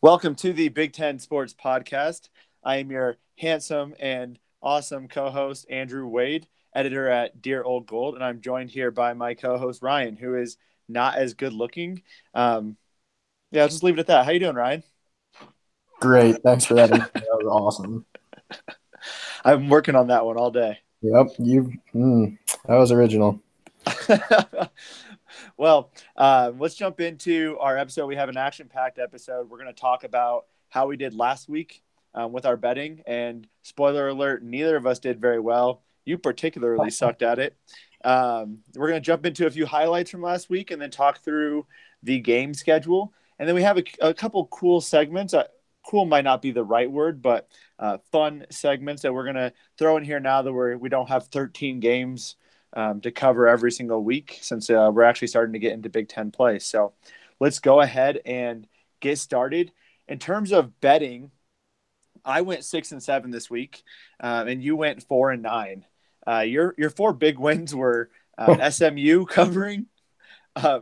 Welcome to the Big Ten Sports Podcast. I am your handsome and awesome co-host, Andrew Wade, editor at Dear Old Gold, and I'm joined here by my co-host, Ryan, who is not as good looking. I'll just leave it at that. How you doing, Ryan? Great. Thanks for that. That was awesome. I'm working on that one all day. Yep. That was original. Well, let's jump into our episode. We have an action-packed episode. We're going to talk about how we did last week with our betting. And spoiler alert, neither of us did very well. You particularly sucked at it. We're going to jump into a few highlights from last week and then talk through the game schedule. And then we have a couple cool segments. Cool might not be the right word, but fun segments that we're going to throw in here now that we don't have 13 games to cover every single week, since we're actually starting to get into Big Ten play. So let's go ahead and get started. In terms of betting, I went 6-7 this week, and you went 4-9. Your four big wins were SMU covering,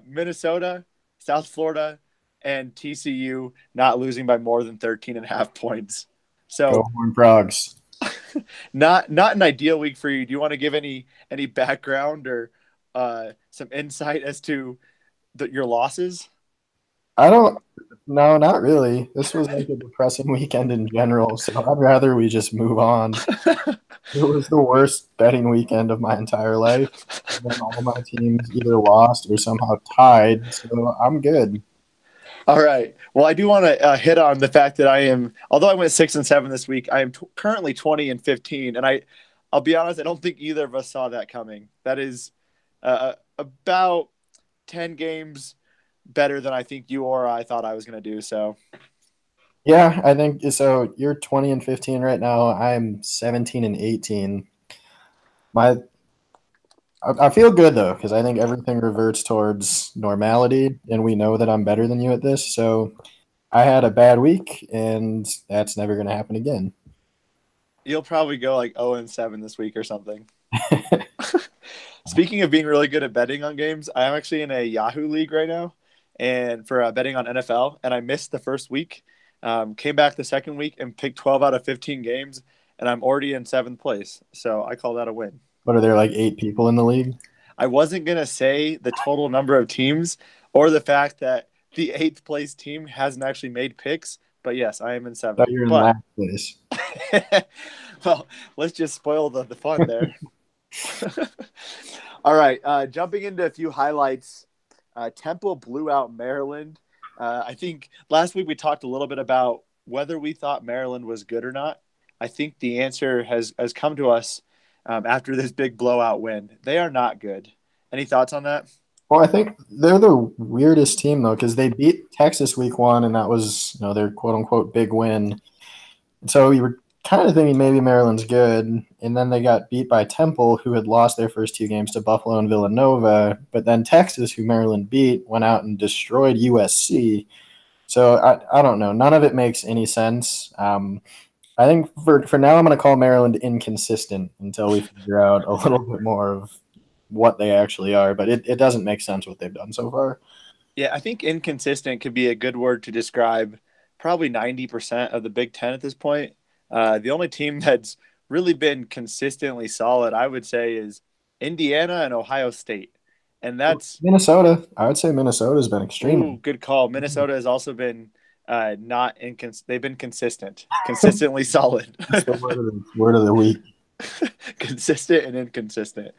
Minnesota, South Florida, and TCU not losing by more than 13.5 points. So Go Horned Frogs. not an ideal week for you. Do you want to give any background or some insight as to your losses? No, not really. This was like a depressing weekend in general, so I'd rather we just move on. It was the worst betting weekend of my entire life. And then all my teams either lost or somehow tied, so I'm good. All right. Well, I do want to hit on the fact that although I went 6-7 this week, I am currently 20-15, and I'll be honest, I don't think either of us saw that coming. That is about 10 games better than I think you or I thought I was going to do. So, Yeah, I think so. You're 20-15 right now. I'm 17-18. I feel good though, because I think everything reverts towards normality, and we know that I'm better than you at this. So I had a bad week, and that's never going to happen again. you'll probably go like 0-7 this week or something. Speaking of being really good at betting on games, I'm actually in a Yahoo League right now, and for betting on NFL, and I missed the first week. Came back the second week and picked 12 out of 15 games, and I'm already in 7th place. So I call that a win. But are there like 8 people in the league? I wasn't going to say the total number of teams or the fact that the 8th place team hasn't actually made picks, but yes, I am in I 7th. thought you were in last place. Well, let's just spoil the fun there. All right, jumping into a few highlights. Temple blew out Maryland. I think last week we talked a little bit about whether we thought Maryland was good or not. I think the answer has come to us after this big blowout win. They are not good. Any thoughts on that? Well, I think they're the weirdest team though, because they beat Texas week 1, and that was their quote unquote big win. And so we were kind of thinking maybe Maryland's good, and then they got beat by Temple, who had lost their first 2 games to Buffalo and Villanova. But then Texas, who Maryland beat, went out and destroyed USC. So I don't know. None of it makes any sense. I think for now I'm going to call Maryland inconsistent until we figure out a little bit more of what they actually are. But it doesn't make sense what they've done so far. Yeah, I think inconsistent could be a good word to describe probably 90% of the Big Ten at this point. The only team that's really been consistently solid, I would say, is Indiana and Ohio State. And that's Minnesota. I would say Minnesota's been extremely good call. Minnesota has also been not they've been consistently solid. That's the word of the week. Consistent and inconsistent.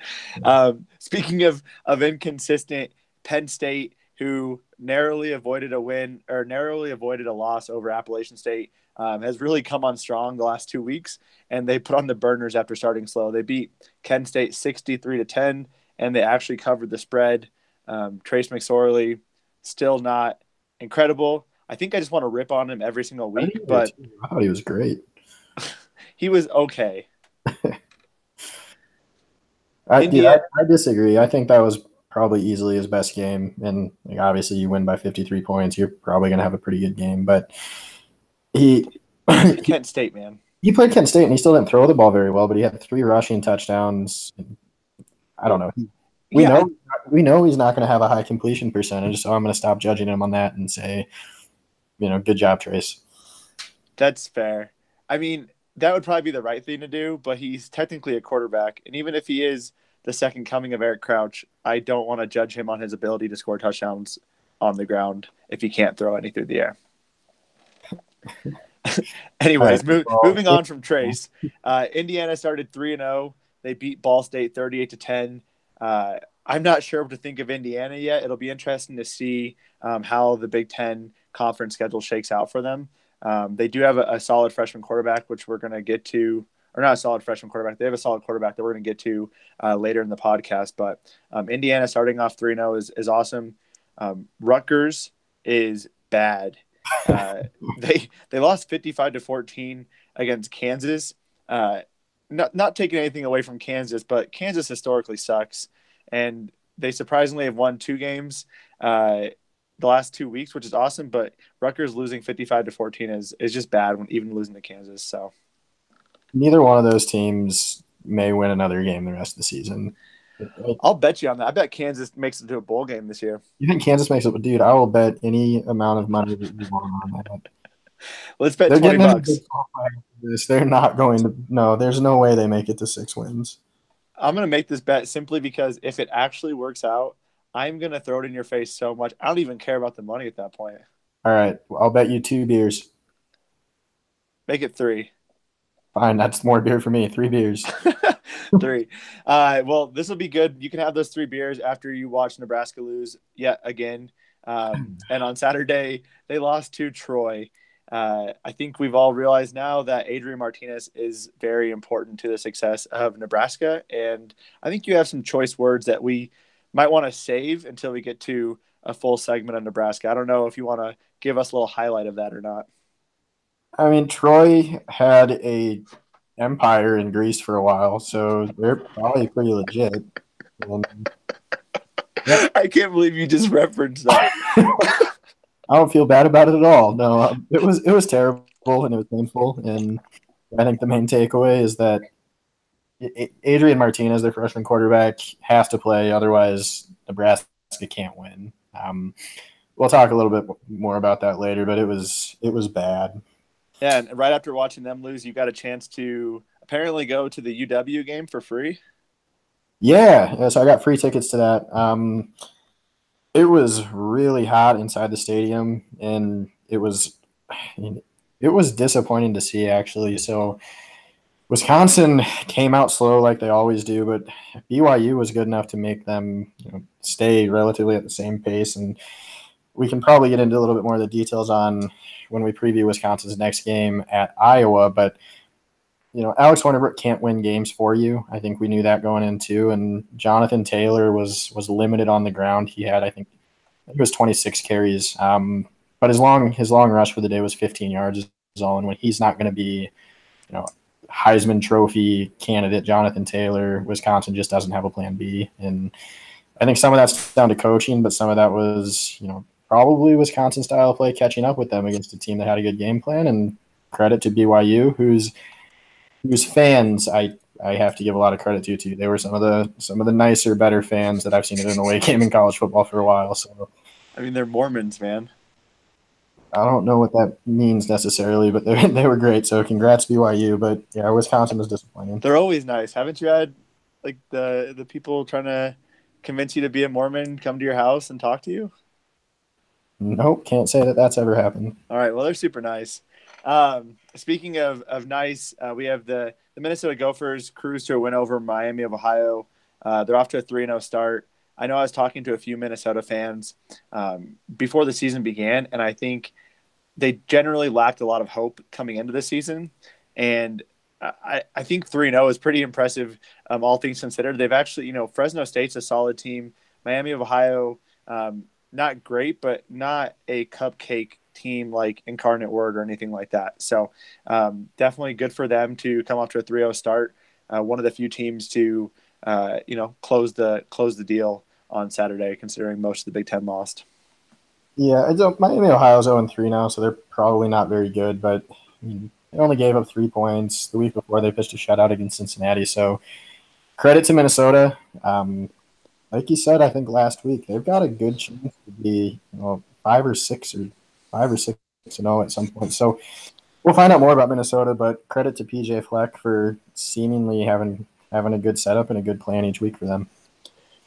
Speaking of inconsistent, Penn State, who narrowly avoided a win or narrowly avoided a loss over Appalachian State, has really come on strong the last 2 weeks, and they put on the burners after starting slow. They beat Kent State 63-10, and they actually covered the spread. Trace McSorley, still not incredible. I think I just want to rip on him every single week, but I thought he was great. He was okay. I disagree. I think that was probably easily his best game, and obviously you win by 53 points. You're probably going to have a pretty good game, but Kent State, man. He played Kent State, and he still didn't throw the ball very well, but he had 3 rushing touchdowns. I don't know. We know he's not going to have a high completion percentage, so I'm going to stop judging him on that and say good job, Trace. That's fair. I mean, that would probably be the right thing to do, but he's technically a quarterback. And even if he is the second coming of Eric Crouch, I don't want to judge him on his ability to score touchdowns on the ground if he can't throw any through the air. Anyways, moving on from Trace, Indiana started 3-0. They beat Ball State 38-10. I'm not sure what to think of Indiana yet. It'll be interesting to see how the Big Ten conference schedule shakes out for them. They do have a solid freshman quarterback, which we're going to get to, or not a solid freshman quarterback. They have a solid quarterback that we're going to get to later in the podcast. But Indiana starting off 3-0 is awesome. Rutgers is bad. They lost 55-14 against Kansas. Not taking anything away from Kansas, but Kansas historically sucks, and they surprisingly have won 2 games the last 2 weeks, which is awesome. But Rutgers losing 55-14 is just bad when even losing to Kansas. So neither one of those teams may win another game the rest of the season. I'll bet you on that. I bet Kansas makes it to a bowl game this year. You think Kansas makes it? Dude, I will bet any amount of money that you want on that. Let's bet $20. They're not going to. No, there's no way they make it to 6 wins. I'm going to make this bet simply because if it actually works out, I'm going to throw it in your face so much. I don't even care about the money at that point. All right. I'll bet you 2 beers. Make it 3. Fine. That's more beer for me. 3 beers. 3. Well, this will be good. You can have those 3 beers after you watch Nebraska lose yet again. And on Saturday, they lost to Troy. I think we've all realized now that Adrian Martinez is very important to the success of Nebraska. And I think you have some choice words that we might want to save until we get to a full segment of Nebraska. I don't know if you want to give us a little highlight of that or not. I mean, Troy had a empire in Greece for a while, so they're probably pretty legit. I can't believe you just referenced that. I don't feel bad about it at all. No, it was terrible and it was painful. And I think the main takeaway is that Adrian Martinez, their freshman quarterback, has to play. Otherwise, Nebraska can't win. We'll talk a little bit more about that later, but it was bad. Yeah, and right after watching them lose, you got a chance to apparently go to the UW game for free. Yeah, so I got free tickets to that. It was really hot inside the stadium, and it was disappointing to see, actually. So Wisconsin came out slow like they always do, but BYU was good enough to make them stay relatively at the same pace. And we can probably get into a little bit more of the details on when we preview Wisconsin's next game at Iowa. But Alex Hornibrook can't win games for you. I think we knew that going in too. And Jonathan Taylor was limited on the ground. He had, I think it was 26 carries. But his long rush for the day was 15 yards is all. And when he's not going to be, Heisman Trophy candidate Jonathan Taylor, Wisconsin just doesn't have a plan B. And I think some of that's down to coaching, but some of that was, probably Wisconsin style play catching up with them against a team that had a good game plan. And credit to BYU, whose fans I have to give a lot of credit to too. They were some of the nicer, better fans that I've seen at an away game in college football for a while. So, I mean, they're Mormons, man. I don't know what that means necessarily, but they were great. So congrats BYU. But yeah, Wisconsin was disappointing. They're always nice. Haven't you had like the people trying to convince you to be a Mormon come to your house and talk to you? Nope, can't say that that's ever happened. All right, well, they're super nice. Speaking of nice, we have the Minnesota Gophers cruise to a win over Miami of Ohio. They're off to a 3-0 start. I know I was talking to a few Minnesota fans before the season began, and I think they generally lacked a lot of hope coming into the season. And I think 3-0 is pretty impressive, all things considered. They've actually, Fresno State's a solid team. Miami of Ohio, not great, but not a cupcake team like Incarnate Word or anything like that. So definitely good for them to come off to a 3-0 start. One of the few teams to, close the deal on Saturday, considering most of the Big Ten lost. Yeah, Miami, Ohio's 0-3 now, so they're probably not very good, but they only gave up 3 points. The week before, they pitched a shutout against Cincinnati, so credit to Minnesota. Like you said, I think last week, they've got a good chance to be 5 or 6 6-0 at some point. So we'll find out more about Minnesota, but credit to PJ Fleck for seemingly having a good setup and a good plan each week for them.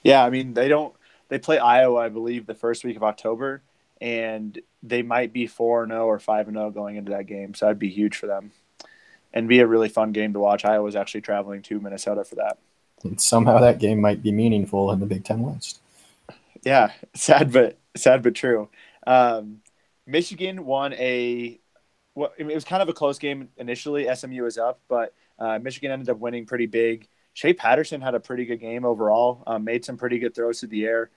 Yeah, I mean, they play Iowa, I believe, the first week of October, and they might be 4-0 or 5-0 going into that game. So that'd be huge for them and be a really fun game to watch. Iowa's actually traveling to Minnesota for that. And somehow that game might be meaningful in the Big Ten West. Yeah, sad but true. Michigan won it was kind of a close game initially. SMU was up, but Michigan ended up winning pretty big. Shea Patterson had a pretty good game overall, made some pretty good throws through the air.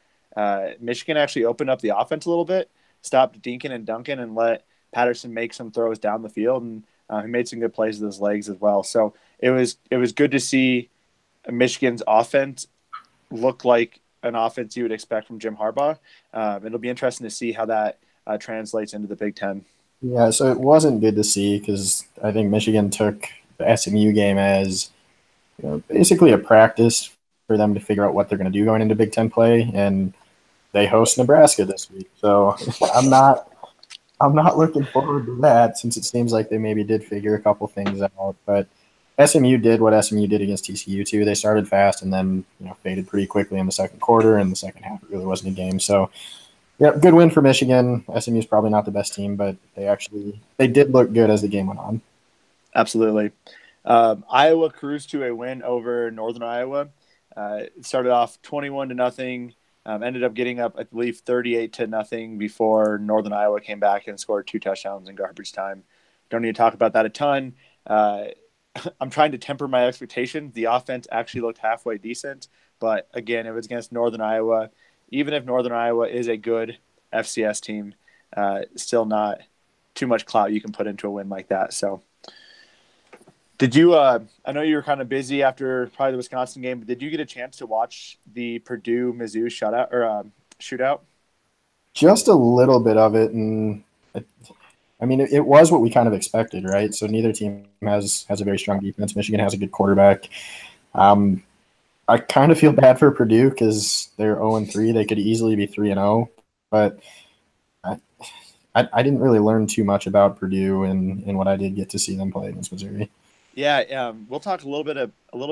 Michigan actually opened up the offense a little bit, stopped Dinkin and Duncan, and let Patterson make some throws down the field, and he made some good plays with his legs as well. So it was good to see Michigan's offense look like an offense you would expect from Jim Harbaugh. It'll be interesting to see how that translates into the Big Ten. Yeah, so it wasn't good to see because I think Michigan took the SMU game as basically a practice for them to figure out what they're going to do going into Big Ten play, and they host Nebraska this week. So I'm not looking forward to that since it seems like they maybe did figure a couple things out. But SMU did what SMU did against TCU too. They started fast and then faded pretty quickly in the second quarter, and the second half it really wasn't a game. So yeah, good win for Michigan. SMU is probably not the best team, but they did look good as the game went on. Absolutely. Iowa cruised to a win over Northern Iowa. It started off 21-0. Ended up getting up, I believe, 38-0 before Northern Iowa came back and scored 2 touchdowns in garbage time. Don't need to talk about that a ton. I'm trying to temper my expectations. The offense actually looked halfway decent, but again, it was against Northern Iowa. Even if Northern Iowa is a good FCS team, still not too much clout you can put into a win like that. So did you I know you were kind of busy after probably the Wisconsin game, but did you get a chance to watch the Purdue-Mizzou shootout? Just a little bit of it, and I mean, it was what we kind of expected, right? So neither team has a very strong defense. Michigan has a good quarterback. I kind of feel bad for Purdue because they're 0-3. They could easily be 3-0, but I didn't really learn too much about Purdue in what I did get to see them play against Missouri. Yeah, we'll talk a little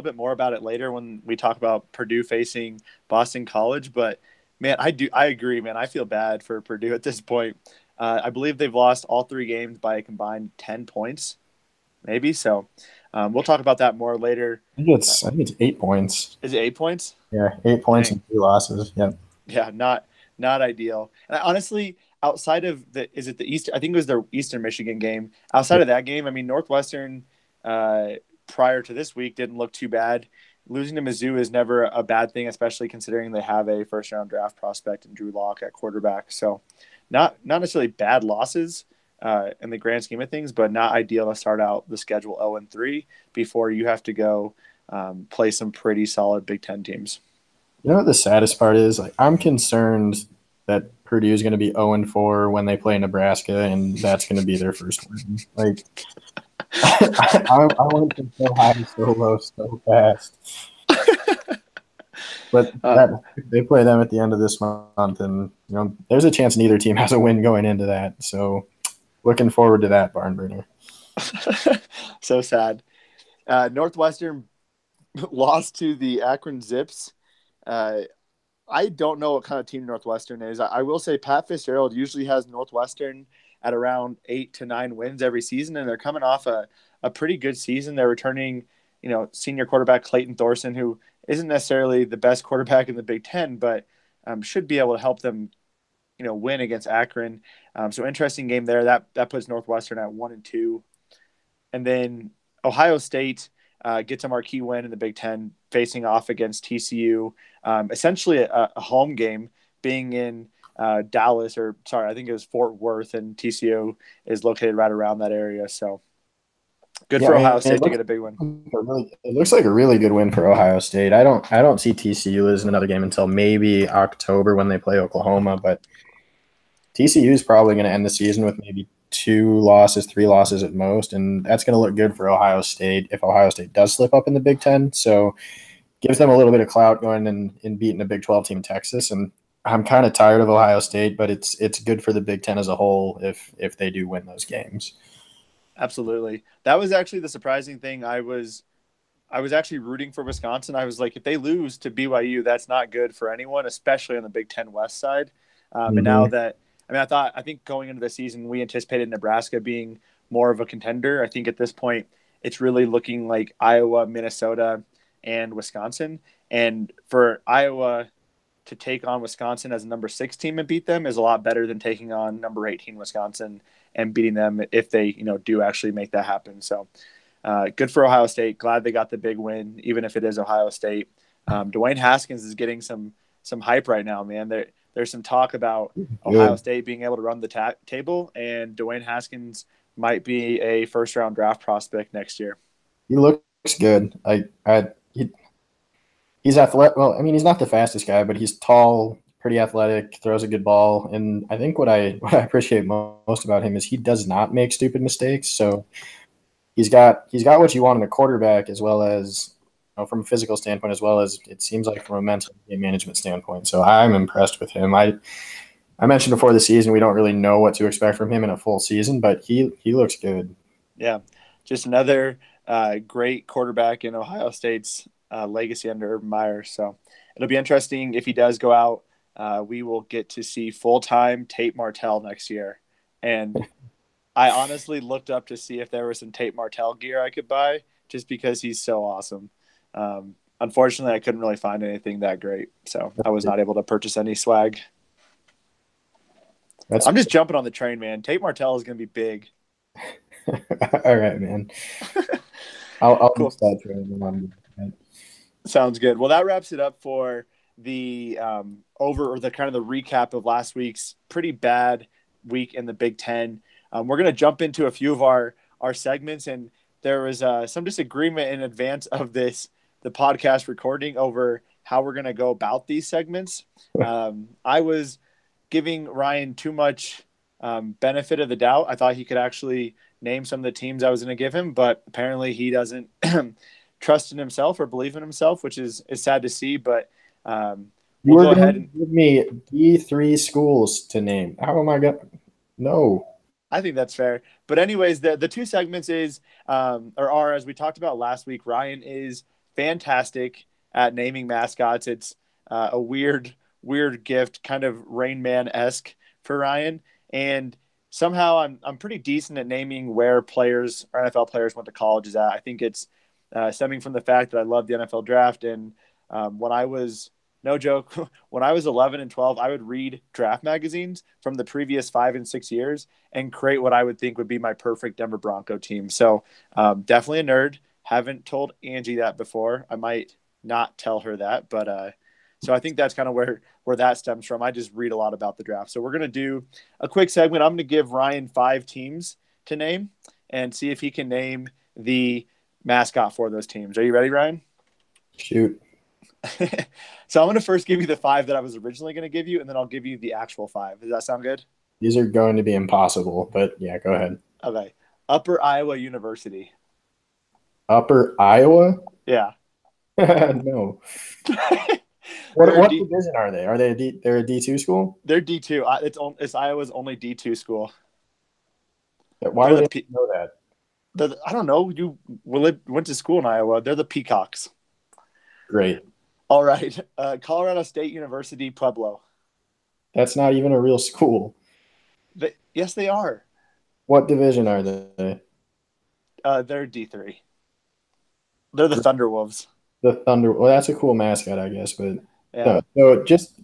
bit more about it later when we talk about Purdue facing Boston College. But man, I agree, man. I feel bad for Purdue at this point. I believe they've lost all 3 games by a combined 10 points, maybe. So we'll talk about that more later. I think it's 8 points. Is it 8 points? Yeah, 8 points and 3 losses. Yeah. Yeah, not ideal. And honestly, outside of the East? I think it was the Eastern Michigan game. Outside of that game, I mean, Northwestern prior to this week didn't look too bad. Losing to Mizzou is never a bad thing, especially considering they have a first-round draft prospect in Drew Lock at quarterback. So not necessarily bad losses in the grand scheme of things, but not ideal to start out the schedule 0-3 before you have to go play some pretty solid Big Ten teams. You know what the saddest part is? Like, I'm concerned that Purdue is going to be 0-4 when they play Nebraska, and that's going to be their first win. Like, I want them so high, so low, so fast. But they play them at the end of this month, and there's a chance neither team has a win going into that. So, looking forward to that barn burner. So sad. Northwestern lost to the Akron Zips. I don't know what kind of team Northwestern is. I will say Pat Fitzgerald usually has Northwestern at around 8 to 9 wins every season, and they're coming off a pretty good season. They're returning, senior quarterback Clayton Thorson, who isn't necessarily the best quarterback in the Big Ten, but should be able to help them, win against Akron. So interesting game there. That puts Northwestern at 1-2, and then Ohio State gets a marquee win in the Big Ten, facing off against TCU. Essentially a home game, being in Dallas, I think it was Fort Worth, and TCU is located right around that area. So good for Ohio State to get a big win. It looks like a really good win for Ohio State. I don't see TCU losing another game until maybe October when they play Oklahoma, but TCU is probably going to end the season with maybe 2 losses, 3 losses at most, and that's going to look good for Ohio State if Ohio State does slip up in the Big Ten. So gives them a little bit of clout going and beating a Big 12 team in Texas. And I'm kind of tired of Ohio State, but it's good for the Big Ten as a whole if they do win those games. Absolutely. That was actually the surprising thing. I was actually rooting for Wisconsin. I was like, if they lose to BYU, that's not good for anyone, especially on the Big Ten West side. And now Mm-hmm. that, I think going into the season, we anticipated Nebraska being more of a contender. I think at this point, it's really looking like Iowa, Minnesota, and Wisconsin. And for Iowa to take on Wisconsin as a number 6 team and beat them is a lot better than taking on number 18 Wisconsin and beating them if they, do actually make that happen. So, good for Ohio State. Glad they got the big win, even if it is Ohio State. Dwayne Haskins is getting some hype right now, man. There's some talk about Ohio Good. State being able to run the table, and Dwayne Haskins might be a first round draft prospect next year. He looks good. He's athletic. Well, I mean, he's not the fastest guy, but he's tall, pretty athletic, throws a good ball. And I think what I appreciate most about him is he does not make stupid mistakes. So he's got what you want in a quarterback, as well as from a physical standpoint, as well as it seems like from a mental game management standpoint. So I'm impressed with him. I mentioned before the season we don't really know what to expect from him in a full season, but he looks good. Yeah, just another great quarterback in Ohio State's legacy under Urban Meyer. So it'll be interesting if he does go out. We will get to see full-time Tate Martell next year. And I honestly looked up to see if there was some Tate Martell gear I could buy just because he's so awesome. Unfortunately, I couldn't really find anything that great. So I was not able to purchase any swag. That's I'm just jumping on the train, man. Tate Martell is going to be big. all right, man. I'll Cool. miss that training. Sounds good. Well, that wraps it up for the over or the kind of the recap of last week's pretty bad week in the Big Ten. We're going to jump into a few of our segments, and there was some disagreement in advance of the podcast recording over how we're going to go about these segments. I was giving Ryan too much benefit of the doubt. I thought he could actually name some of the teams I was going to give him, but apparently he doesn't trust in himself or believe in himself, which is sad to see. But You we'll were go going ahead to and give me D3 schools to name. How am I going to? No. I think that's fair. But anyways, the two segments are as we talked about last week. Ryan is fantastic at naming mascots. It's a weird gift, kind of Rain Man esque for Ryan. And somehow I'm pretty decent at naming where players or NFL players went to colleges at. I think it's stemming from the fact that I love the NFL draft. And when I was, no joke, when I was 11 and 12, I would read draft magazines from the previous 5 and 6 years and create what I would think would be my perfect Denver Bronco team. So definitely a nerd. Haven't told Angie that before. I might not tell her that, but so I think that's kind of where that stems from. I just read a lot about the draft. So we're going to do a quick segment. I'm going to give Ryan 5 teams to name and see if he can name the mascot for those teams. Are you ready, Ryan? Shoot. So I'm going to first give you the 5 that I was originally going to give you, and then I'll give you the actual 5. Does that sound good? These are going to be impossible, but yeah, go ahead. Okay. Upper Iowa University. Upper Iowa? Yeah. No. What division are they? Are they they're a D2 school? They're D2. It's Iowa's only D2 school. Why would I know that? I don't know. You went to school in Iowa. They're the Peacocks. Great. All right. Colorado State University, Pueblo. That's not even a real school. Yes, they are. What division are they? They're D3. They're the Thunderwolves. The Thunder. Well, that's a cool mascot, I guess, but yeah. No. So just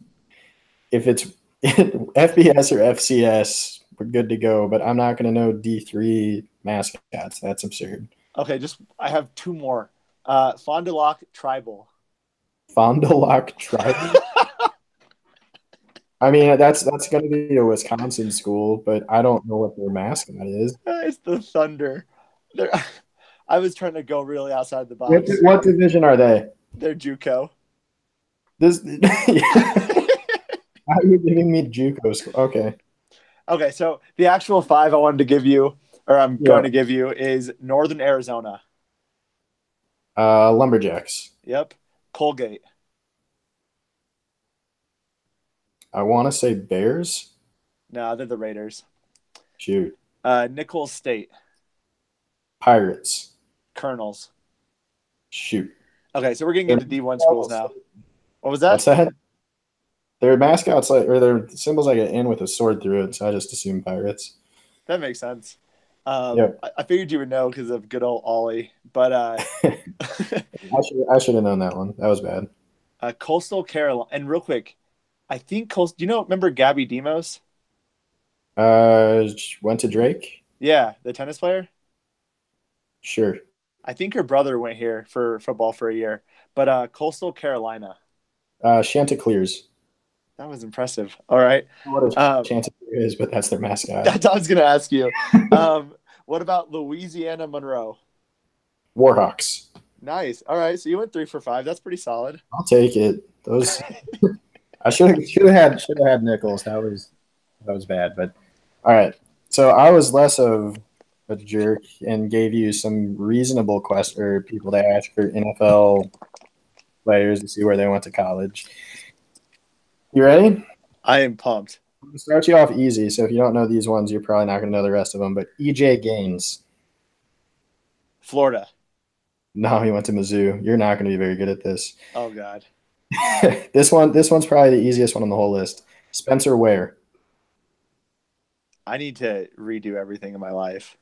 if it's FBS or FCS, we're good to go. But I'm not going to know D3 mascots. That's absurd. Okay, I have 2 more. Fond du Lac Tribal. Fond du Lac Tribal. I mean, that's going to be a Wisconsin school, but I don't know what their mascot is. It's the Thunder. I was trying to go really outside the box. What division are they? They're JUCO. How are you giving me JUCO school? Okay. Okay, so the actual 5 I wanted to give you, or I'm going to give you, is Northern Arizona. Lumberjacks. Yep. Colgate. I want to say Bears. No, they're the Raiders. Shoot. Nicholls State. Pirates. Colonels. Shoot. Okay, so we're getting into D1 schools now. What was that? What's that? Their mascots or their symbols like an N with a sword through it, so I just assume Pirates. That makes sense. Yep. I figured you would know because of good old Ollie, but I should have known that one. That was bad. Coastal Carolina. And real quick, I think do you remember Gabby Demos? Went to Drake? Yeah, the tennis player. Sure. I think her brother went here for football for a year. But Coastal Carolina. Chanticleers. That was impressive. All right. What a Chanticleer is, but that's their mascot. That's what I was going to ask you. What about Louisiana Monroe? Warhawks. Nice. All right. So you went 3 for 5. That's pretty solid. I'll take it. Those I should have had Nicholls. That was bad. But all right. So I was less of a jerk and gave you some reasonable people to ask for NFL players to see where they went to college. You ready? I am pumped. I'm gonna start you off easy. So if you don't know these ones, you're probably not going to know the rest of them. But EJ Gaines. Florida. No, he went to Mizzou. You're not going to be very good at this. Oh God. This one's probably the easiest one on the whole list. Spencer Ware. I need to redo everything in my life.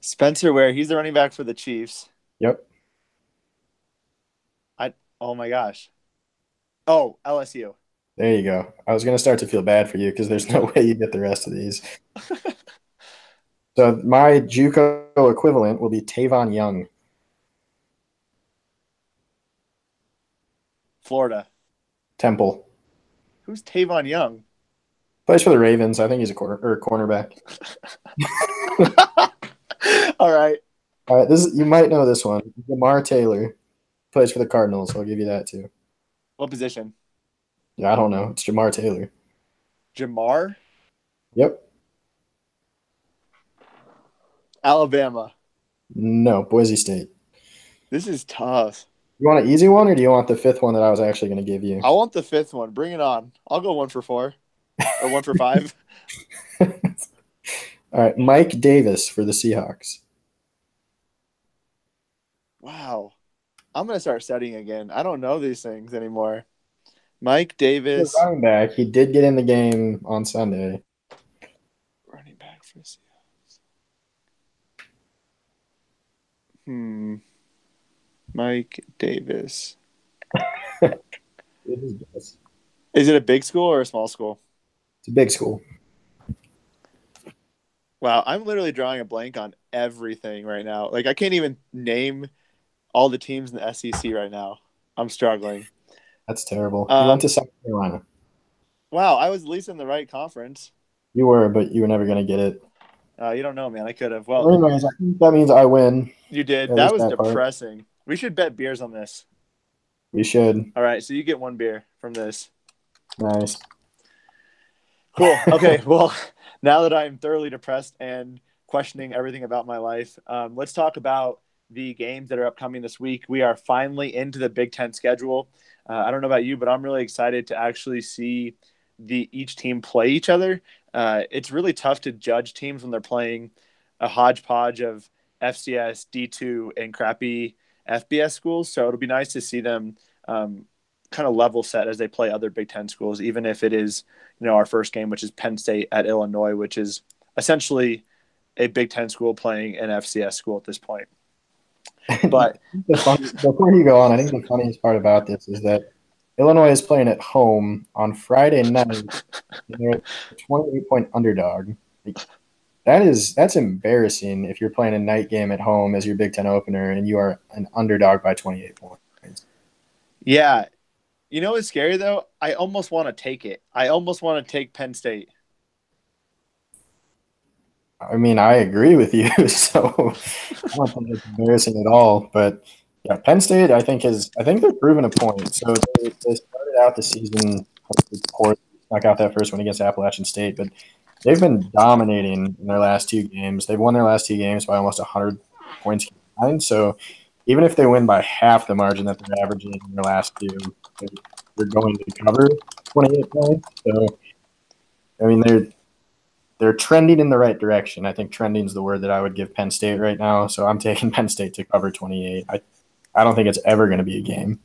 Spencer Ware, he's the running back for the Chiefs. Yep. Oh my gosh. Oh, LSU. There you go. I was going to start to feel bad for you because there's no way you get the rest of these. So my JUCO equivalent will be Tavon Young. Florida. Temple. Who's Tavon Young? Plays for the Ravens. I think he's a cornerback. All right. You might know this one. Jamar Taylor plays for the Cardinals. I'll give you that too. What position? Yeah, I don't know. It's Jamar Taylor. Jamar? Yep. Alabama. No, Boise State. This is tough. You want an easy one, or do you want the fifth one that I was actually going to give you? I want the fifth one. Bring it on. I'll go 1 for 4 or 1 for 5. All right, Mike Davis for the Seahawks. Wow. I'm going to start studying again. I don't know these things anymore. Mike Davis. Running back. He did get in the game on Sunday. Running back for the Seahawks. Mike Davis. Is it a big school or a small school? It's a big school. Wow, I'm literally drawing a blank on everything right now. Like, I can't even name all the teams in the SEC right now. I'm struggling. That's terrible. You went to South Carolina. Wow, I was at least in the right conference. You were, but you were never going to get it. You don't know, man. I could have. Well, anyways, I think that means I win. You did. That was depressing. Part. We should bet beers on this. We should. All right, so you get 1 beer from this. Nice. Cool. Okay, well, now that I'm thoroughly depressed and questioning everything about my life, let's talk about the games that are upcoming this week. We are finally into the Big Ten schedule. I don't know about you, but I'm really excited to actually see each team play each other. It's really tough to judge teams when they're playing a hodgepodge of FCS, D2, and crappy FBS schools. So it'll be nice to see them kind of level set as they play other Big Ten schools, even if it is, our first game, which is Penn State at Illinois, which is essentially a Big Ten school playing an FCS school at this point. But before you go on, I think the funniest part about this is that Illinois is playing at home on Friday night. And they're a 28-point underdog. That's embarrassing if you're playing a night game at home as your Big Ten opener and you are an underdog by 28 points. Yeah. You know what's scary, though? I almost want to take it. I almost want to take Penn State. I mean, I agree with you, so I don't think it's embarrassing at all. But yeah, Penn State, I think they're proving a point. So they started out the season, of course, knock out that first one against Appalachian State, but they've been dominating in their last 2 games. They've won their last 2 games by almost 100 points combined. So even if they win by half the margin that they're averaging in their last 2, they're going to cover 28 points. So, I mean, they're trending in the right direction. I think trending is the word that I would give Penn State right now. So I'm taking Penn State to cover 28. I don't think it's ever going to be a game.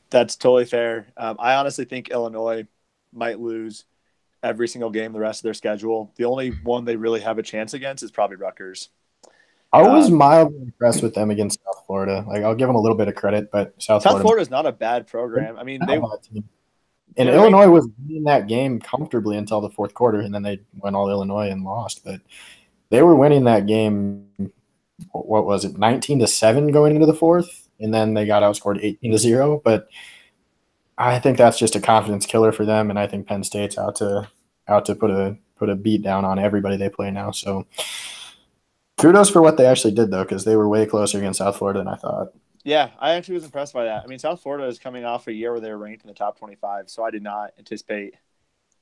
That's totally fair. I honestly think Illinois might lose every single game the rest of their schedule. The only one they really have a chance against is probably Rutgers. I was mildly impressed with them against South Florida. Like, I'll give them a little bit of credit, but South Florida is not a bad program. I mean, and Illinois was winning that game comfortably until the fourth quarter, and then they went all Illinois and lost. But they were winning that game. What was it, 19-7 going into the fourth, and then they got outscored 18-0. But I think that's just a confidence killer for them, and I think Penn State's out to put a beat down on everybody they play now. So kudos for what they actually did, though, because they were way closer against South Florida than I thought. Yeah, I actually was impressed by that. I mean, South Florida is coming off a year where they were ranked in the top 25, so I did not anticipate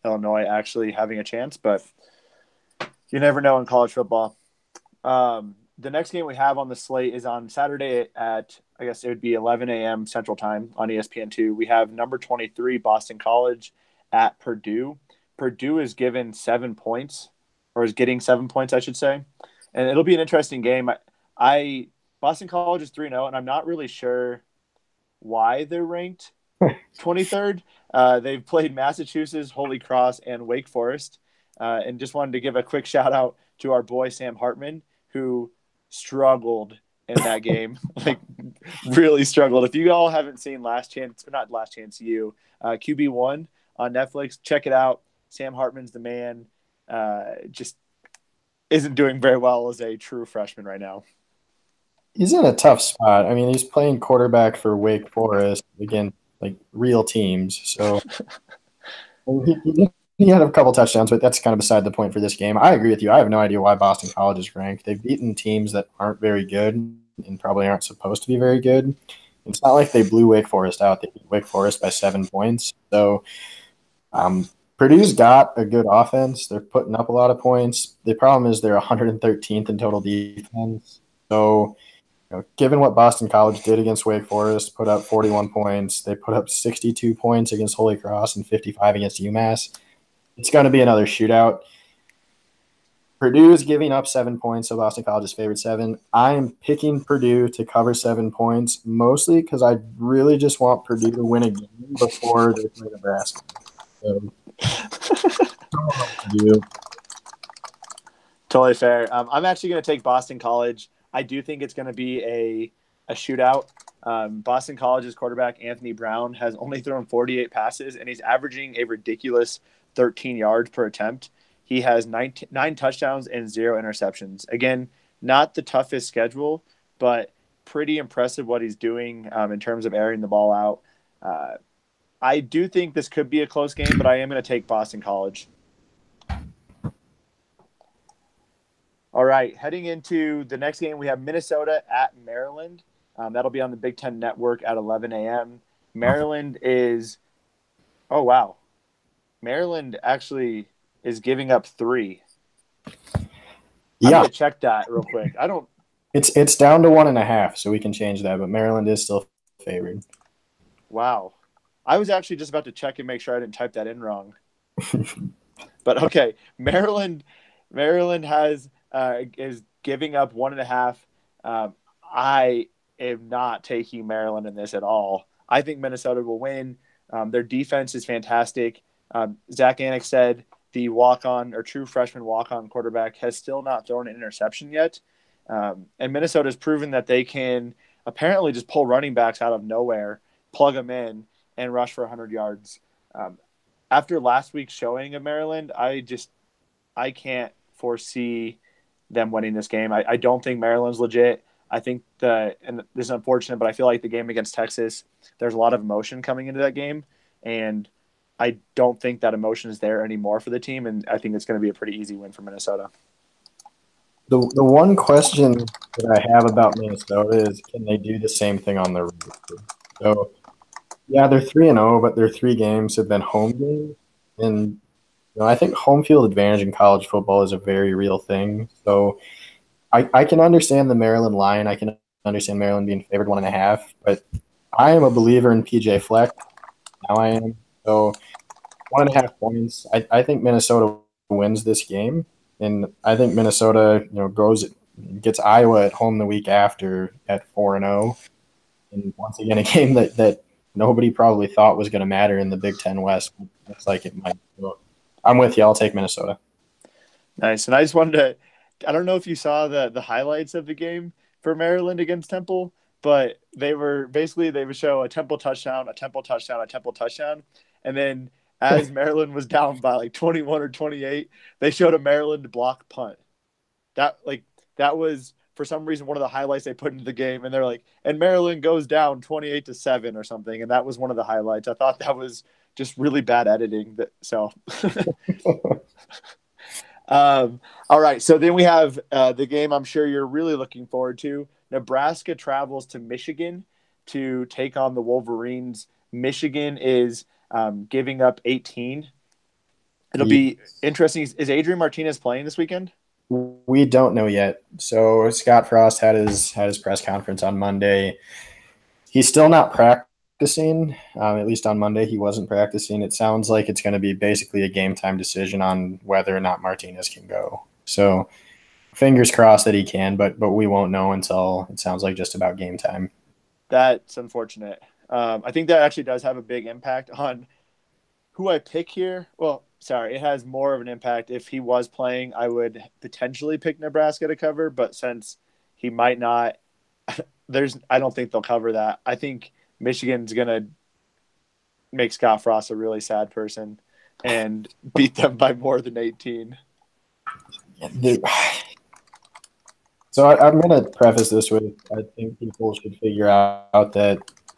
Illinois actually having a chance, but you never know in college football. The next game we have on the slate is on Saturday at, I guess it would be 11 a.m. Central Time on ESPN2. We have number 23 Boston College at Purdue. Purdue is given 7 points, or is getting 7 points, I should say. And it'll be an interesting game. Boston College is 3-0, and I'm not really sure why they're ranked 23rd. They've played Massachusetts, Holy Cross, and Wake Forest. And just wanted to give a quick shout out to our boy Sam Hartman, who struggled in that game, like really struggled. If you all haven't seen QB1 on Netflix, check it out. Sam Hartman's the man. Just isn't doing very well as a true freshman right now. He's in a tough spot. I mean, he's playing quarterback for Wake Forest against like real teams. So he had a couple touchdowns, but that's kind of beside the point for this game. I agree with you. I have no idea why Boston College is ranked. They've beaten teams that aren't very good and probably aren't supposed to be very good. It's not like they blew Wake Forest out. They beat Wake Forest by 7 points. So Purdue's got a good offense. They're putting up a lot of points. The problem is they're 113th in total defense. So, given what Boston College did against Wake Forest, put up 41 points. They put up 62 points against Holy Cross and 55 against UMass. It's going to be another shootout. Purdue is giving up 7 points, so Boston College is favored 7. I am picking Purdue to cover 7 points, mostly because I really just want Purdue to win a game before they play Nebraska. So, totally fair. I'm actually going to take Boston College. I do think it's going to be a shootout. Boston College's quarterback, Anthony Brown, has only thrown 48 passes, and he's averaging a ridiculous 13 yards per attempt. He has 9 touchdowns and 0 interceptions. Again, not the toughest schedule, but pretty impressive what he's doing in terms of airing the ball out. I do think this could be a close game, but I am going to take Boston College. All right, heading into the next game, we have Minnesota at Maryland. That'll be on the Big Ten Network at 11 a.m. Maryland is – oh, wow. Maryland actually is giving up 3. Yeah. I'm going to check that real quick. I don't – It's down to 1.5, so we can change that, but Maryland is still favored. Wow. I was actually just about to check and make sure I didn't type that in wrong. But, okay, Maryland has is giving up 1.5. I am not taking Maryland in this at all. I think Minnesota will win. Their defense is fantastic. Zach Anick said the walk-on or true freshman walk-on quarterback has still not thrown an interception yet. And Minnesota has proven that they can apparently just pull running backs out of nowhere, plug them in, and rush for 100 yards. After last week's showing of Maryland, I can't foresee them winning this game. I don't think Maryland's legit. I think and this is unfortunate, but I feel like the game against Texas, there's a lot of emotion coming into that game, and I don't think that emotion is there anymore for the team, and I think it's going to be a pretty easy win for Minnesota. The one question that I have about Minnesota is, can they do the same thing on the road? So, yeah, they're 3-0, but their 3 games have been home games, and I think home field advantage in college football is a very real thing. So I can understand the Maryland line. I can understand Maryland being favored 1.5, but I am a believer in PJ Fleck. now I am. So 1.5 points. I think Minnesota wins this game, and I think Minnesota, gets Iowa at home the week after at 4-0, and once again a game that nobody probably thought was going to matter in the Big Ten West. Looks like it might. So I'm with you. I'll take Minnesota. Nice. And I just wanted to, I don't know if you saw the highlights of the game for Maryland against Temple, but they would show a Temple touchdown, a Temple touchdown, a Temple touchdown. And then as Maryland was down by like 21 or 28, they showed a Maryland block punt. That was for some reason one of the highlights they put into the game. And they're like, and Maryland goes down 28-7 or something. And that was one of the highlights. I thought that was just really bad editing. So all right, so then we have the game I'm sure you're really looking forward to. Nebraska travels to Michigan to take on the Wolverines. Michigan is giving up 18. It'll be interesting. Is Adrian Martinez playing this weekend? We don't know yet. So Scott Frost had his press conference on Monday. He's still not practicing. At least on Monday, he wasn't practicing. It sounds like it's going to be basically a game time decision on whether or not Martinez can go. So fingers crossed that he can, but we won't know until it sounds like just about game time. That's unfortunate. I think that actually does have a big impact on who I pick here. Well, sorry, it has more of an impact. If he was playing, I would potentially pick Nebraska to cover, but since he might not, I don't think they'll cover that. I think Michigan's going to make Scott Frost a really sad person and beat them by more than 18. So I'm going to preface this with, I think people should figure out that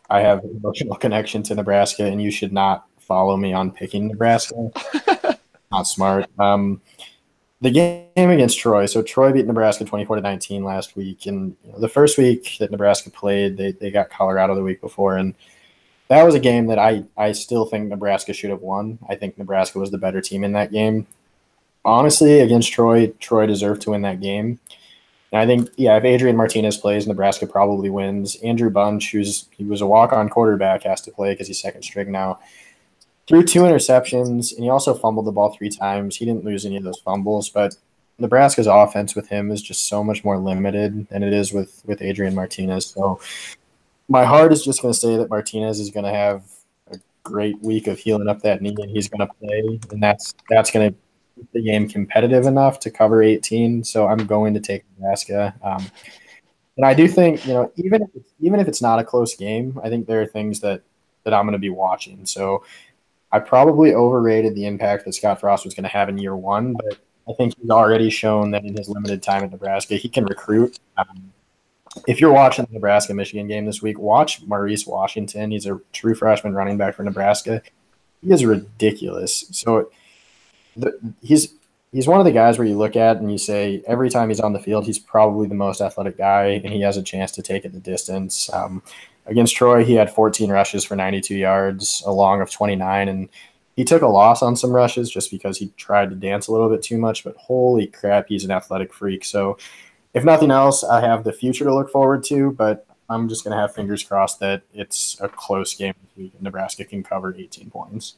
I have an emotional connection to Nebraska, and you should not follow me on picking Nebraska. Not smart. The game against Troy. So Troy beat Nebraska 24-19 last week, and the first week that Nebraska played, they got Colorado the week before, and that was a game that I still think Nebraska should have won. I think Nebraska was the better team in that game. Honestly, against Troy deserved to win that game. And I think, if Adrian Martinez plays, Nebraska probably wins. Andrew Bunch, he was a walk-on quarterback, has to play because he's second string now. Threw 2 interceptions, and he also fumbled the ball 3 times. He didn't lose any of those fumbles, but Nebraska's offense with him is just so much more limited than it is with Adrian Martinez. So my heart is just going to say that Martinez is going to have a great week of healing up that knee, and he's going to play, and that's going to keep the game competitive enough to cover 18. So I'm going to take Nebraska. And I do think, even if it's not a close game, I think there are things that I'm going to be watching. So I probably overrated the impact that Scott Frost was going to have in year one, but I think he's already shown that in his limited time at Nebraska, he can recruit. If you're watching the Nebraska-Michigan game this week, watch Maurice Washington. He's a true freshman running back for Nebraska. He is ridiculous. So he's one of the guys where you look at and you say every time he's on the field, he's probably the most athletic guy, and he has a chance to take it the distance. Against Troy, he had 14 rushes for 92 yards, a long of 29, and he took a loss on some rushes just because he tried to dance a little bit too much, but holy crap, he's an athletic freak. So if nothing else, I have the future to look forward to, but I'm just going to have fingers crossed that it's a close game this week and Nebraska can cover 18 points.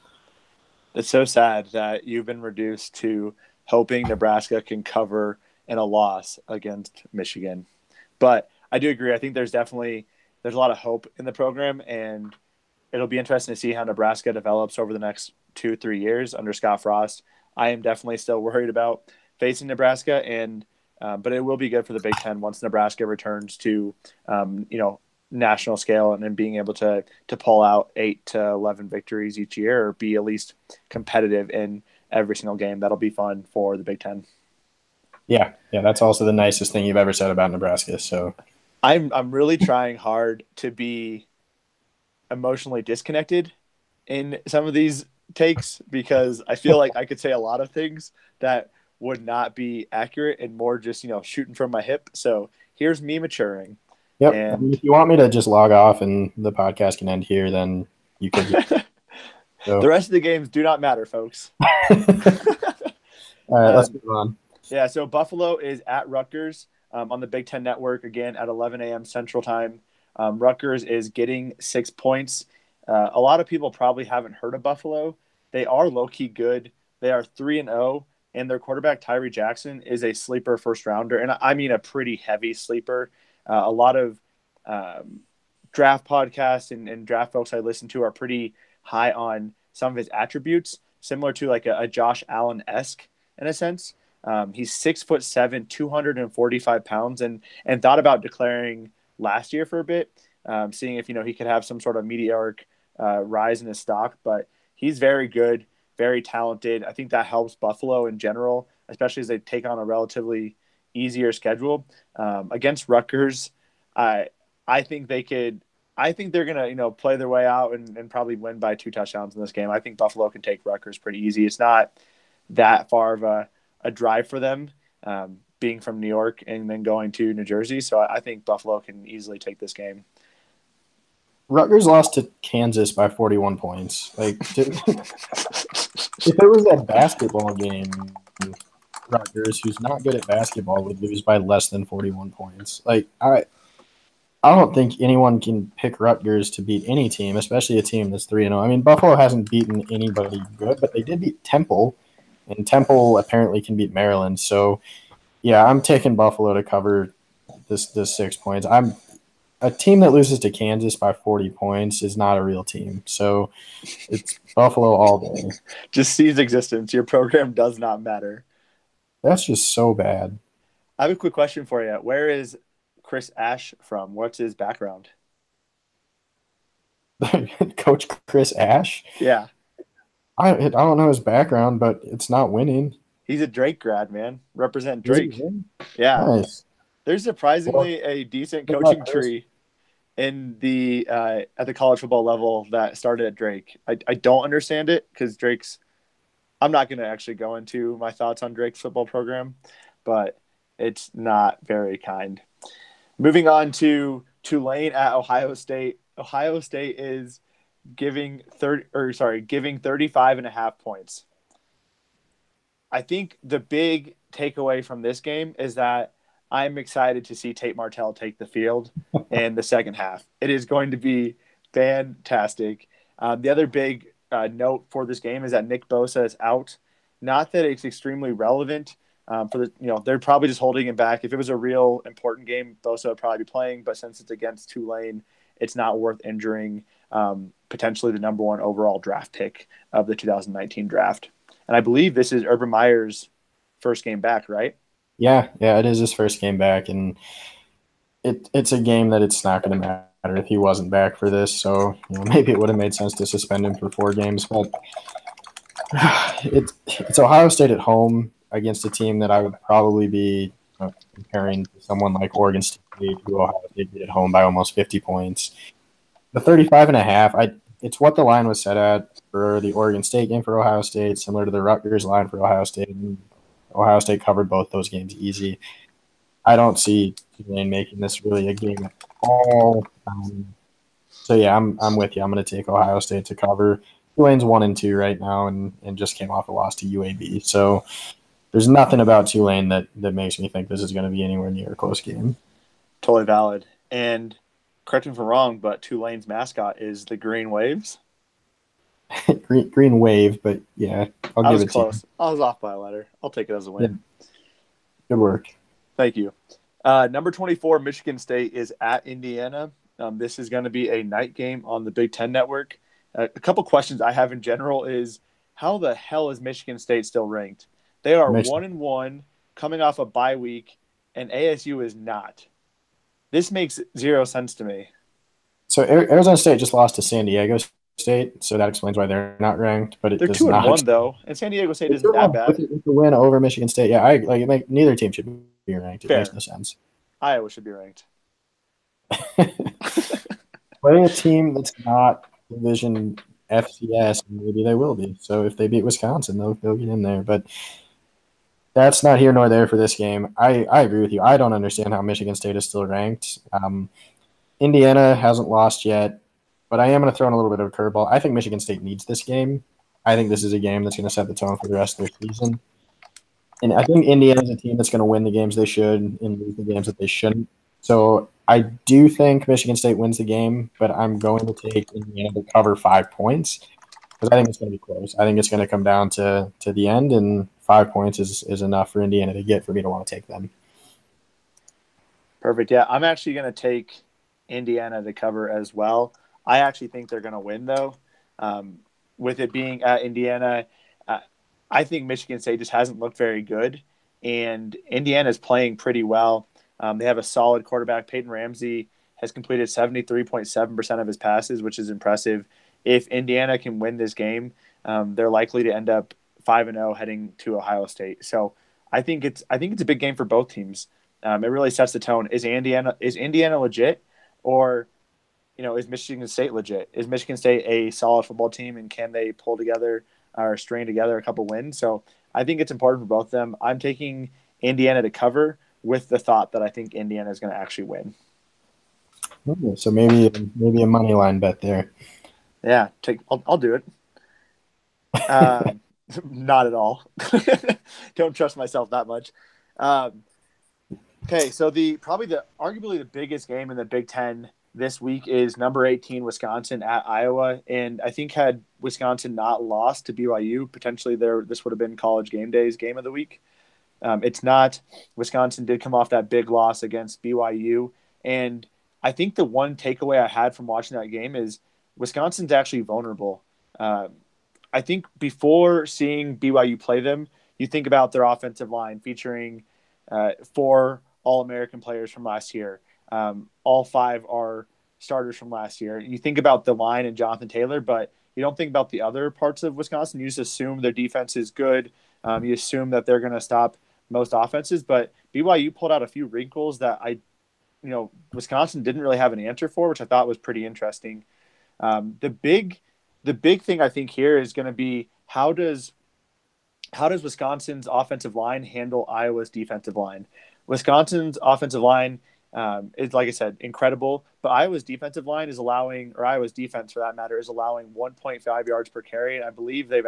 It's so sad that you've been reduced to hoping Nebraska can cover in a loss against Michigan. But I do agree. I think there's a lot of hope in the program, and it'll be interesting to see how Nebraska develops over the next 2-3 years under Scott Frost. I am definitely still worried about facing Nebraska, but it will be good for the Big Ten once Nebraska returns to, national scale and then being able to pull out 8 to 11 victories each year or be at least competitive in every single game. That'll be fun for the Big Ten. Yeah, that's also the nicest thing you've ever said about Nebraska. So I'm really trying hard to be emotionally disconnected in some of these takes because I feel like I could say a lot of things that would not be accurate and more just, shooting from my hip. So here's me maturing. Yep. And if you want me to just log off and the podcast can end here, then you can. So. The rest of the games do not matter, folks. All right, let's move on. Yeah, so Buffalo is at Rutgers on the Big Ten Network, again, at 11 a.m. Central Time. Rutgers is getting 6 points. A lot of people probably haven't heard of Buffalo. They are low-key good. They are 3-0, and their quarterback, Tyree Jackson, is a sleeper first rounder. And I mean a pretty heavy sleeper. A lot of draft podcasts and draft folks I listen to are pretty high on some of his attributes, similar to like a Josh Allen-esque in a sense. He's 6'7", 245 pounds, and thought about declaring last year for a bit, seeing if he could have some sort of meteoric rise in his stock. But he's very good, very talented. I think that helps Buffalo in general, especially as they take on a relatively easier schedule against Rutgers. I think they could. I think they're gonna play their way out and probably win by 2 touchdowns in this game. I think Buffalo can take Rutgers pretty easy. It's not that far of a drive for them, being from New York and then going to New Jersey. So I think Buffalo can easily take this game. Rutgers lost to Kansas by 41 points. Like, if it was a basketball game, Rutgers, who's not good at basketball, would lose by less than 41 points. Like, I don't think anyone can pick Rutgers to beat any team, especially a team that's 3-0. I mean, Buffalo hasn't beaten anybody good, but they did beat Temple, and Temple apparently can beat Maryland. So, yeah, I'm taking Buffalo to cover this 6 points. A team that loses to Kansas by 40 points is not a real team. So it's Buffalo all day. Just cease existence. Your program does not matter. That's just so bad. I have a quick question for you. Where is Chris Ash from? What's his background? Coach Chris Ash? Yeah. I don't know his background, but it's not winning. He's a Drake grad, man. Represent Drake. Yeah. Nice. There's surprisingly a decent coaching tree in the at the college football level that started at Drake. I don't understand it because Drake's – I'm not going to actually go into my thoughts on Drake's football program, but it's not very kind. Moving on to Tulane at Ohio State. Ohio State is giving 35.5 points. I think the big takeaway from this game is that I'm excited to see Tate Martell take the field in the second half. It is going to be fantastic. The other big note for this game is that Nick Bosa is out. Not that it's extremely relevant they're probably just holding him back. If it was a real important game, Bosa would probably be playing. But since it's against Tulane, it's not worth injuring potentially the number 1 overall draft pick of the 2019 draft. And I believe this is Urban Meyer's first game back, right? Yeah, it is his first game back, and it's a game that it's not going to matter if he wasn't back for this. So maybe it would have made sense to suspend him for 4 games, but it's Ohio State at home against a team that I would probably be comparing to someone like Oregon State, who Ohio State beat at home by almost 50 points. The 35.5, it's what the line was set at for the Oregon State game for Ohio State, similar to the Rutgers line for Ohio State. And Ohio State covered both those games easy. I don't see Tulane making this really a game at all. So yeah, I'm with you. I'm going to take Ohio State to cover. Tulane's 1-2 right now, and just came off a loss to UAB. So there's nothing about Tulane that makes me think this is going to be anywhere near a close game. Totally valid. And correct me if I'm wrong, but Tulane's mascot is the Green Waves. green Wave, but yeah, I'll give it close. to you. I was off by a letter. I'll take it as a win. Yeah. Good work. Thank you. Number 24, Michigan State is at Indiana. This is going to be a night game on the Big Ten Network. A couple questions I have in general is, how the hell is Michigan State still ranked? They are 1-1, coming off a bye week, and ASU is not. This makes zero sense to me. So Arizona State just lost to San Diego State, so that explains why they're not ranked. But they're 2-1 though, and San Diego State isn't that bad. With the win over Michigan State, yeah, neither team should be ranked. It makes no sense. Iowa should be ranked. Play a team that's not Division FCS, and maybe they will be. So if they beat Wisconsin, they'll get in there. But that's not here nor there for this game. I agree with you. I don't understand how Michigan State is still ranked. Indiana hasn't lost yet, but I am going to throw in a little bit of a curveball. I think Michigan State needs this game. I think this is a game that's going to set the tone for the rest of their season. And I think Indiana is a team that's going to win the games they should and lose the games that they shouldn't. So I do think Michigan State wins the game, but I'm going to take Indiana to cover 5 points because I think it's going to be close. I think it's going to come down to the end, and 5 points is enough for Indiana to get for me to want to take them. Perfect. Yeah, I'm actually going to take Indiana to cover as well. I actually think they're going to win, though. With it being at Indiana, uh, I think Michigan State just hasn't looked very good, and Indiana is playing pretty well. They have a solid quarterback. Peyton Ramsey has completed 73.7% of his passes, which is impressive. If Indiana can win this game, they're likely to end up 5-0 heading to Ohio State. So I think it's a big game for both teams. It really sets the tone. Is Indiana legit, or is Michigan State legit? Is Michigan State a solid football team, and can they pull together or string together a couple wins? So I think it's important for both of them. I'm taking Indiana to cover with the thought that I think Indiana is going to actually win. Okay, so maybe a money line bet there. Yeah, I'll do it. Um, Not at all. Don't trust myself that much. Um, okay, so arguably the biggest game in the Big Ten this week is number 18 Wisconsin at Iowa, and I think had Wisconsin not lost to BYU, potentially this would have been College Game Day's game of the week. It's not. Wisconsin did come off that big loss against BYU, and I think the one takeaway I had from watching that game is Wisconsin's actually vulnerable. Um, I think before seeing BYU play them, you think about their offensive line featuring four All-American players from last year. All five are starters from last year. You think about the line and Jonathan Taylor, but you don't think about the other parts of Wisconsin. You just assume their defense is good. You assume that they're going to stop most offenses, but BYU pulled out a few wrinkles that Wisconsin didn't really have an answer for, which I thought was pretty interesting. The big thing I think here is going to be how does Wisconsin's offensive line handle Iowa's defensive line? Wisconsin's offensive line is, like I said, incredible, but Iowa's defensive line is allowing, or Iowa's defense for that matter, is allowing 1.5 yards per carry. And I believe they're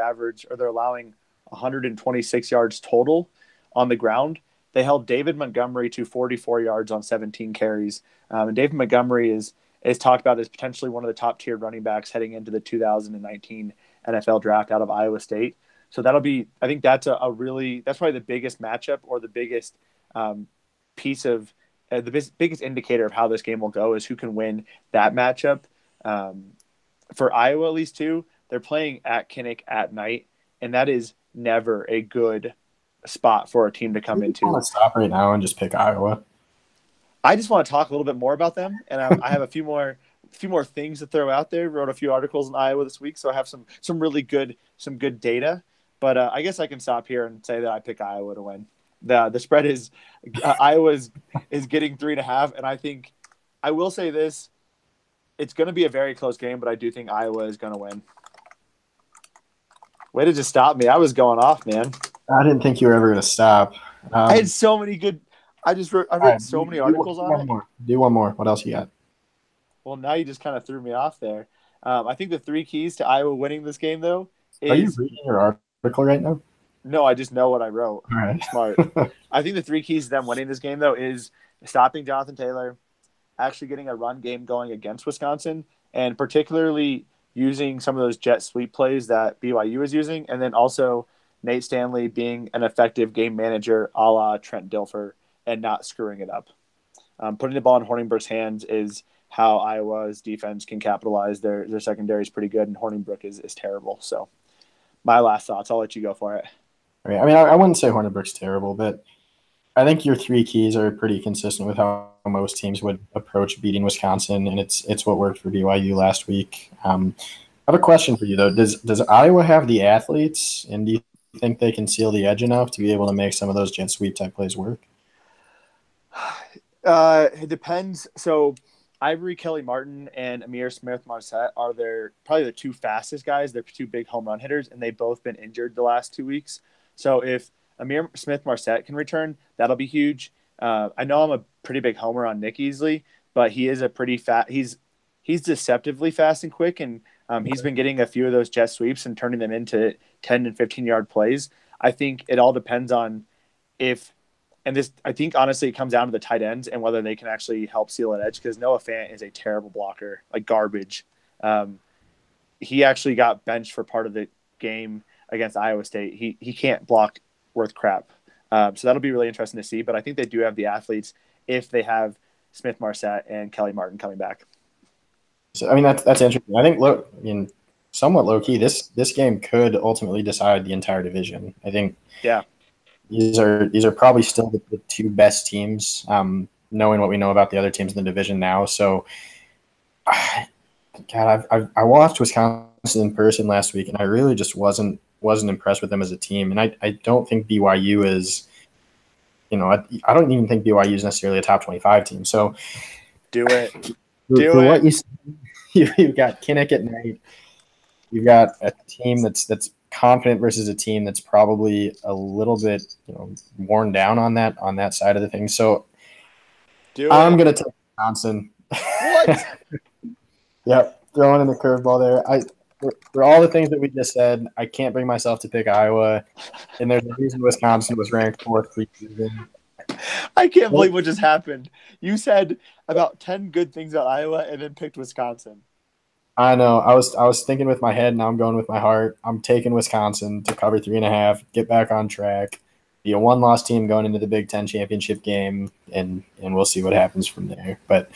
allowing 126 yards total on the ground. They held David Montgomery to 44 yards on 17 carries. And David Montgomery is talked about as potentially one of the top tier running backs heading into the 2019 NFL draft out of Iowa State. So I think that's that's probably the biggest matchup, or the biggest piece of biggest indicator of how this game will go is who can win that matchup. For Iowa, at least too, they're playing at Kinnick at night, and that is never a good spot for a team to come into. Want to stop right now and just pick Iowa? I just want to talk a little bit more about them, and I have a few more things to throw out there. Wrote a few articles in Iowa this week, so I have some really good data. But I guess I can stop here and say that I pick Iowa to win. The spread is Iowa is getting 3.5, and I think I will say this: it's going to be a very close game, but I do think Iowa is going to win. Way to just stop me! I was going off, man. I didn't think you were ever going to stop. I had so many good. I read so many articles on it. Do one more. What else you got? Well, now you just kind of threw me off there. I think the three keys to Iowa winning this game, though, is... Are you reading your article right now? No, I just know what I wrote. All right. Smart. I think the three keys to them winning this game, though, is stopping Jonathan Taylor, actually getting a run game going against Wisconsin, and particularly using some of those jet sweep plays that BYU is using, and then also Nate Stanley being an effective game manager a la Trent Dilfer and not screwing it up. Putting the ball in Hornibrook's hands is how Iowa's defense can capitalize. Their secondary is pretty good, and Hornibrook is terrible. So my last thoughts. I'll let you go for it. Okay. I mean, I wouldn't say Hornibrook's terrible, but I think your three keys are pretty consistent with how most teams would approach beating Wisconsin, and it's what worked for BYU last week. I have a question for you, though. Does Iowa have the athletes, and do you think they can seal the edge enough to be able to make some of those jet sweep type plays work? It depends. So Ivory Kelly-Martin and Amir Smith-Marset are probably the two fastest guys. They're two big home run hitters, and they've both been injured the last 2 weeks. So if Amir Smith-Marset can return, that'll be huge. I know I'm a pretty big homer on Nick Easley, but he is a pretty fast. He's deceptively fast and quick, and he's been getting a few of those jet sweeps and turning them into 10 and 15-yard plays. I think it all depends on if And this, I think, honestly, it comes down to the tight ends and whether they can actually help seal an edge, because Noah Fant is a terrible blocker, like garbage. He actually got benched for part of the game against Iowa State. He can't block worth crap. So that'll be really interesting to see. But I think they do have the athletes if they have Smith Marsette and Kelly Martin coming back. So I mean that's interesting. I think somewhat low key. This game could ultimately decide the entire division. I think. Yeah. These are probably still the two best teams. Knowing what we know about the other teams in the division now, so God, I watched Wisconsin in person last week, and I really just wasn't impressed with them as a team. And I don't think BYU is, I don't even think BYU is necessarily a top 25 team. So do it. What you said, you've got Kinnick at night. You've got a team that's confident versus a team that's probably a little bit worn down on that side of the thing. So I'm gonna take Wisconsin. What? Yep, throwing in the curveball there. For all the things that we just said, I can't bring myself to pick Iowa, and there's a reason Wisconsin was ranked 4th preseason. I can't believe what just happened. You said about 10 good things about Iowa and then picked Wisconsin. I know. I was thinking with my head, now I'm going with my heart. I'm taking Wisconsin to cover 3.5, get back on track, be a one-loss team going into the Big Ten championship game, and we'll see what happens from there. But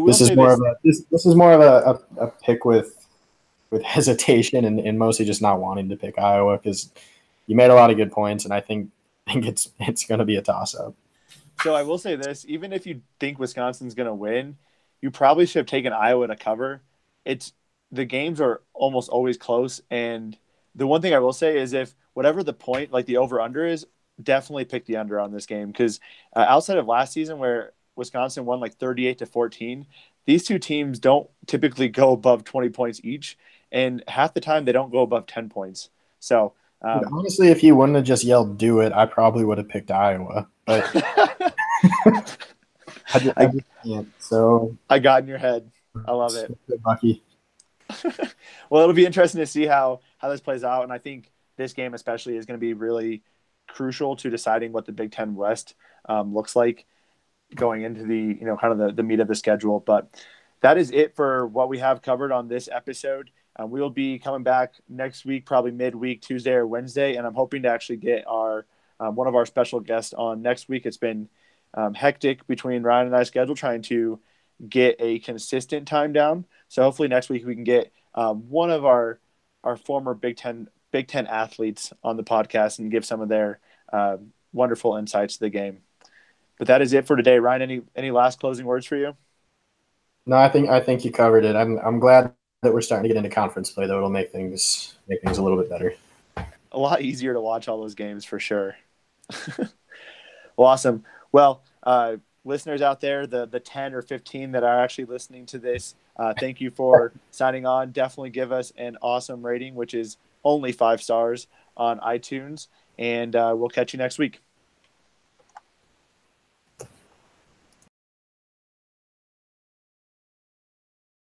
this is more of a pick with hesitation and mostly just not wanting to pick Iowa because you made a lot of good points, and I think it's going to be a toss-up. So I will say this: even if you think Wisconsin's going to win, you probably should have taken Iowa to cover. The games are almost always close, and the one thing I will say is if whatever the point, like the over/under is, definitely pick the under on this game because outside of last season where Wisconsin won like 38-14, these two teams don't typically go above 20 points each, and half the time they don't go above 10 points. So honestly, if you wouldn't have just yelled "do it," I probably would have picked Iowa, but I just can't. So I got in your head. I love it. Lucky. Well, it'll be interesting to see how this plays out, and I think this game especially is going to be really crucial to deciding what the Big Ten West looks like going into the kind of the meat of the schedule. But that is it for what we have covered on this episode. We'll be coming back next week, probably midweek, Tuesday or Wednesday, and I'm hoping to actually get our one of our special guests on next week. It's been hectic between Ryan and I's schedule trying to get a consistent time down. So hopefully next week we can get one of our former Big Ten athletes on the podcast and give some of their wonderful insights to the game. But that is it for today. Ryan, any last closing words for you? No, I think you covered it. I'm glad that we're starting to get into conference play, though. It'll make things a little bit better. A lot easier to watch all those games for sure. Well, awesome. Well, listeners out there, the 10 or 15 that are actually listening to this, thank you for signing on. Definitely give us an awesome rating, which is only 5 stars on iTunes, and we'll catch you next week.